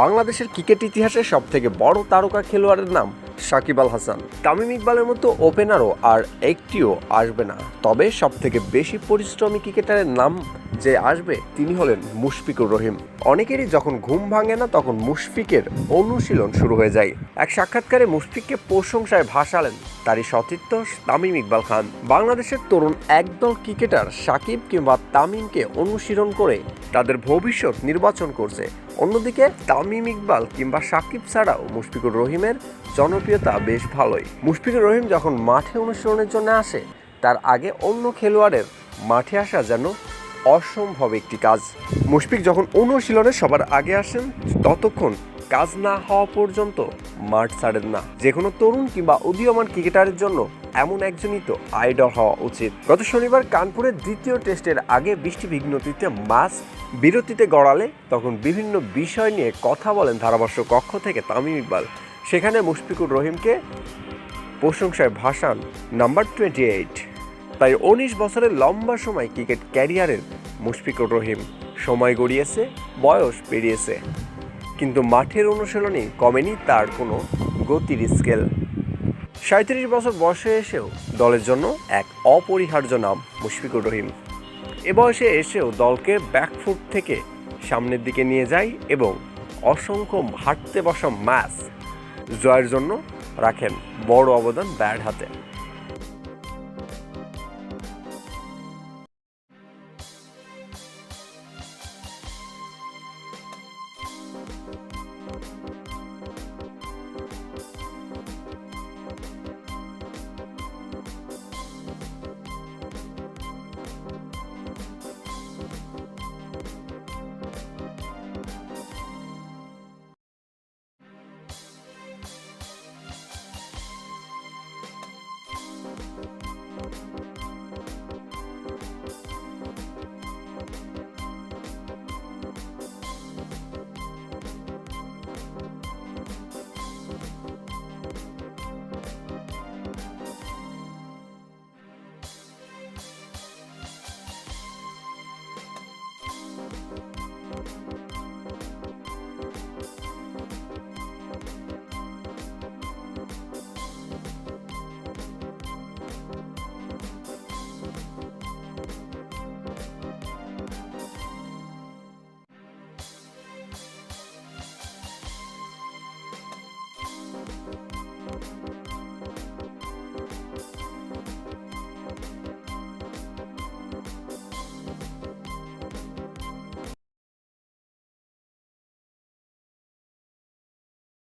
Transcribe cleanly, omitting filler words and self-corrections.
বাংলাদেশের ক্রিকেট ইতিহাসে সবথেকে বড় তারকা খেলোয়াড়ের নাম সাকিব আল হাসান। তামিম ইকবালের মতো ওপেনারও আর একটিও আসবে না, তবে সবথেকে বেশি পরিশ্রমী ক্রিকেটারের নাম যে আসবে তিনি হলেন মুশফিকুর রহিম। অনেকেরই যখন ঘুম ভাঙে না তখন মুশফিকের অনুশীলন শুরু হয়ে যায়। এক সাক্ষাৎকারে মুশফিককে প্রশংসায় ভাসালেন তারই সতীর্থ তামিম ইকবাল খান। বাংলাদেশের তরুণ একদল ক্রিকেটার সাকিব কিংবা তামিমকে অনুশীলন করে তাদের ভবিষ্যৎ নির্বাচন করছে। অন্যদিকে তামিম ইকবাল কিংবা সাকিব ছাড়াও মুশফিকুর রহিমের জনপ্রিয়তা বেশ ভালোই। মুশফিকুর রহিম যখন মাঠে অনুশীলনের জন্য আসে তার আগে অন্য খেলোয়াড়ের মাঠে আসা যেন অসম্ভব একটি কাজ। মুশফিক যখন অনুশীলনে সবার আগে আসেন ততক্ষণ কাজ না হওয়া পর্যন্ত মাঠ ছাড়েন না। যে কোনো তরুণ কিংবা উদীয়মান ক্রিকেটারের জন্য এমন একজনই তো আইডল হওয়া উচিত। গত শনিবার কানপুরের দ্বিতীয় টেস্টের আগে বৃষ্টি বিঘ্নতিতে ম্যাচ বিরতিতে গড়ালে তখন বিভিন্ন বিষয় নিয়ে কথা বলেন ধারাভাষ্য কক্ষ থেকে তামিম ইকবাল। সেখানে মুশফিকুর রহিমকে প্রশংসায় ভাসান নাম্বার 28। তাই 19 বছরের লম্বা সময় ক্রিকেট ক্যারিয়ারের মুশফিকুর রহিম সময় গড়িয়েছে, বয়স পেরিয়েছে, কিন্তু মাঠের অনুশীলনে কমেনি তার কোনো গতির স্কেল। 37 বছর বয়সে এসেও দলের জন্য এক অপরিহার্য নাম মুশফিকুর রহিম। এ বয়সে এসেও দলকে ব্যাকফুট থেকে সামনের দিকে নিয়ে যায় এবং অসংখ্য হাঁটতে বসা ম্যাচ জয়ের জন্য রাখেন বড় অবদান ব্যাট হাতে।